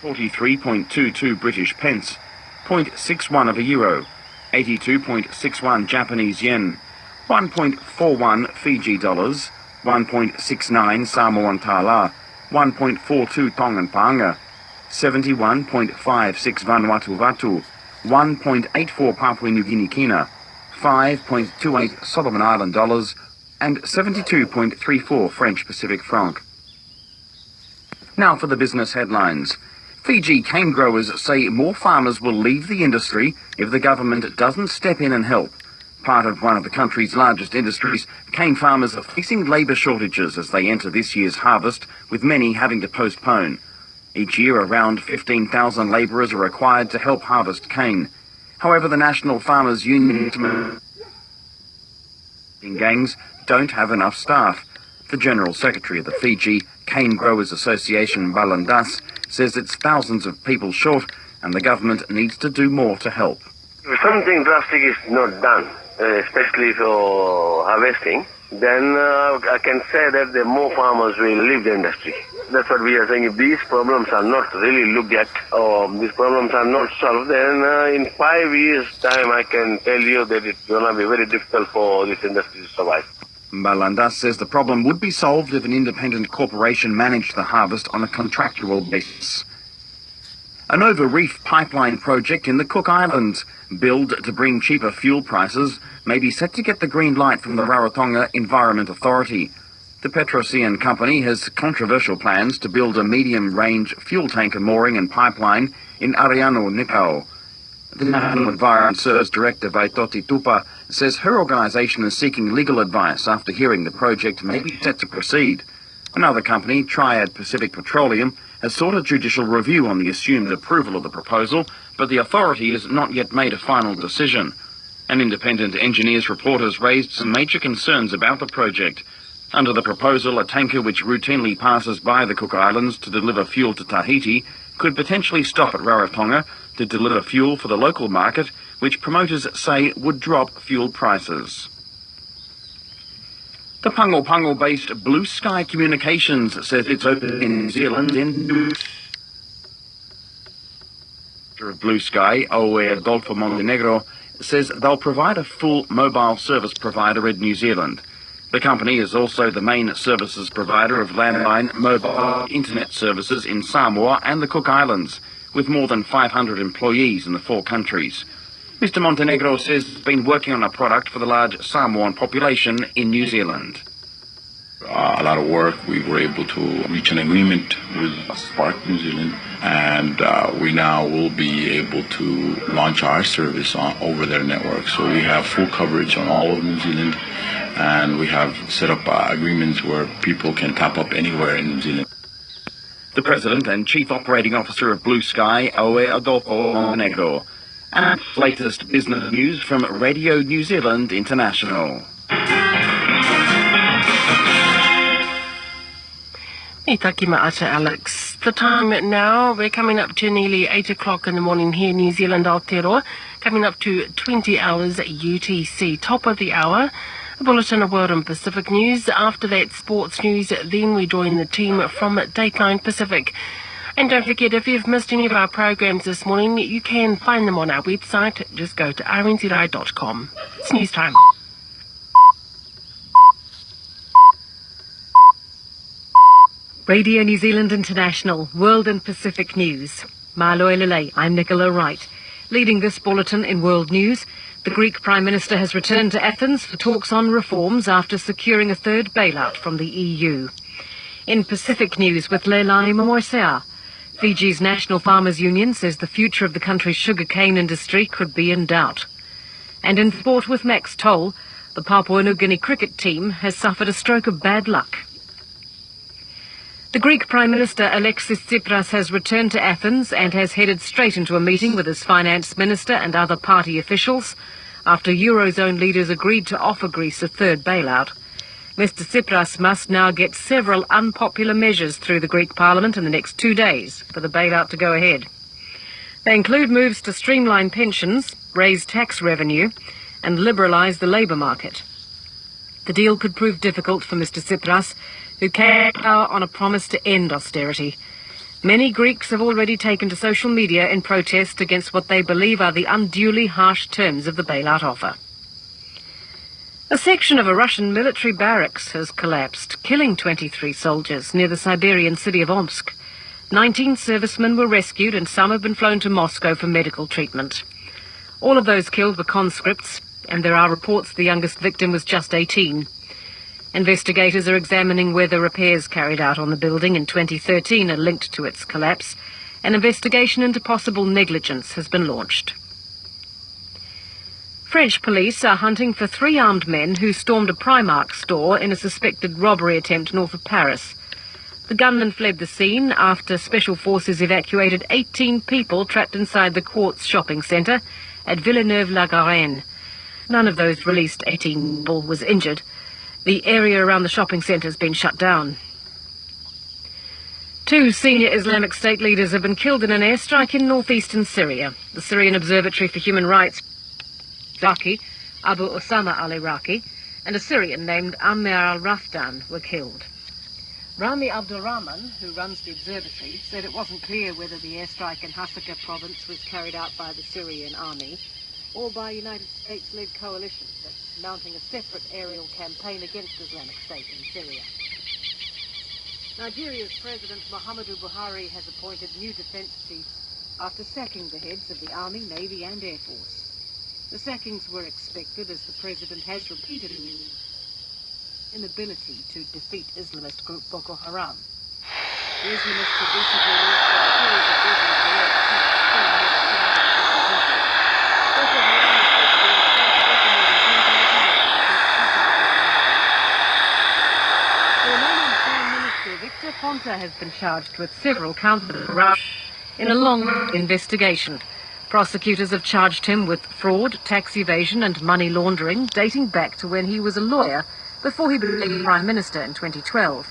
43.22 British pence, 0.61 of a euro, 82.61 Japanese yen, 1.41 Fiji dollars, 1.69 Samoan tala, 1.42 Tongan panga, 71.56 Vanuatu Vatu, 1.84 Papua New Guinea kina, 5.28 Solomon Island dollars, and 72.34 French Pacific franc. Now for the business headlines. Fiji cane growers say more farmers will leave the industry if the government doesn't step in and help. Part of one of the country's largest industries, cane farmers are facing labour shortages as they enter this year's harvest, with many having to postpone. Each year, around 15,000 labourers are required to help harvest cane. However, the National Farmers Union gangs don't have enough staff. The General Secretary of the Fiji Cane Growers Association, Balandas, says it's thousands of people short and the government needs to do more to help. If something drastic is not done, especially for harvesting, then I can say that the more farmers will leave the industry. That's what we are saying. If these problems are not really looked at or these problems are not solved, then in 5 years' time I can tell you that it's going to be very difficult for this industry to survive. Balandas says the problem would be solved if an independent corporation managed the harvest on a contractual basis. A Nova Reef pipeline project in the Cook Islands, billed to bring cheaper fuel prices, may be set to get the green light from the Rarotonga Environment Authority. The Petrosian company has controversial plans to build a medium-range fuel tanker mooring and pipeline in Ariano Nikau. The National Environment Service Director Vaitoti Tupa says her organisation is seeking legal advice after hearing the project may be set to proceed. Another company, Triad Pacific Petroleum, has sought a judicial review on the assumed approval of the proposal, but the authority has not yet made a final decision. An independent engineers report has raised some major concerns about the project. Under the proposal, a tanker which routinely passes by the Cook Islands to deliver fuel to Tahiti could potentially stop at Rarotonga to deliver fuel for the local market, which promoters say would drop fuel prices. The Pango-Pango-based Blue Sky Communications says it's open in New Zealand in Blue Sky, Oe Adolfo Montenegro, says they'll provide a full mobile service provider in New Zealand. The company is also the main services provider of landline mobile internet services in Samoa and the Cook Islands, with more than 500 employees in the 4 countries. Mr. Montenegro says he's been working on a product for the large Samoan population in New Zealand. A lot of work. We were able to reach an agreement with Spark New Zealand, and we now will be able to launch our service over their network. So we have full coverage on all of New Zealand, and we have set up agreements where people can tap up anywhere in New Zealand. The President and Chief Operating Officer of Blue Sky, Oe Adolfo Montenegro. And latest business news from Radio New Zealand International. Itakima ata, Alex. The time now, we're coming up to nearly 8 o'clock in the morning here in New Zealand, Aotearoa, coming up to 20 hours UTC. Top of the hour, a bulletin of World and Pacific News. After that, sports news. Then we join the team from Dateline Pacific. And don't forget, if you've missed any of our programs this morning, you can find them on our website. Just go to rnzi.com. It's news time. Radio New Zealand International, World and Pacific News. Maloelele, I'm Nicola Wright. Leading this bulletin in world news, the Greek Prime Minister has returned to Athens for talks on reforms after securing a third bailout from the EU. In Pacific news with Leilani Momoisea, Fiji's National Farmers Union says the future of the country's sugarcane industry could be in doubt. And in sport with Max Toll, the Papua New Guinea cricket team has suffered a stroke of bad luck. The Greek Prime Minister Alexis Tsipras has returned to Athens and has headed straight into a meeting with his finance minister and other party officials after Eurozone leaders agreed to offer Greece a third bailout. Mr. Tsipras must now get several unpopular measures through the Greek Parliament in the next 2 days for the bailout to go ahead. They include moves to streamline pensions, raise tax revenue, and liberalise the labour market. The deal could prove difficult for Mr. Tsipras, who came to power on a promise to end austerity. Many Greeks have already taken to social media in protest against what they believe are the unduly harsh terms of the bailout offer. A section of a Russian military barracks has collapsed, killing 23 soldiers near the Siberian city of Omsk. 19 servicemen were rescued and some have been flown to Moscow for medical treatment. All of those killed were conscripts, and there are reports the youngest victim was just 18. Investigators are examining whether repairs carried out on the building in 2013 are linked to its collapse. An investigation into possible negligence has been launched. French police are hunting for 3 armed men who stormed a Primark store in a suspected robbery attempt north of Paris. The gunmen fled the scene after special forces evacuated 18 people trapped inside the Quartz shopping centre at Villeneuve-la-Garenne. None of those released 18 people was injured. The area around the shopping centre has been shut down. 2 senior Islamic State leaders have been killed in an airstrike in northeastern Syria. The Syrian Observatory for Human Rights, Iraqi, Abu Osama al-Iraqi, and a Syrian named Ammar al-Rafdan were killed. Rami Abdurrahman, who runs the observatory, said it wasn't clear whether the airstrike in Hasaka province was carried out by the Syrian army or by a United States-led coalition that's mounting a separate aerial campaign against Islamic State in Syria. Nigeria's President Muhammadu Buhari has appointed new defence chiefs after sacking the heads of the Army, Navy and Air Force. The sackings were expected as the President has repeatedly inability to defeat Islamist group Boko Haram. The Islamists have recently launched a series of deadly attacks killing more than 250 people. Boko Haram is said to be responsible for more than 10,000 attacks. The Romanian Prime Minister Victor Ponta has been charged with several counts of corruption in a long investigation. Prosecutors have charged him with fraud, tax evasion and money laundering dating back to when he was a lawyer before he became Prime Minister in 2012.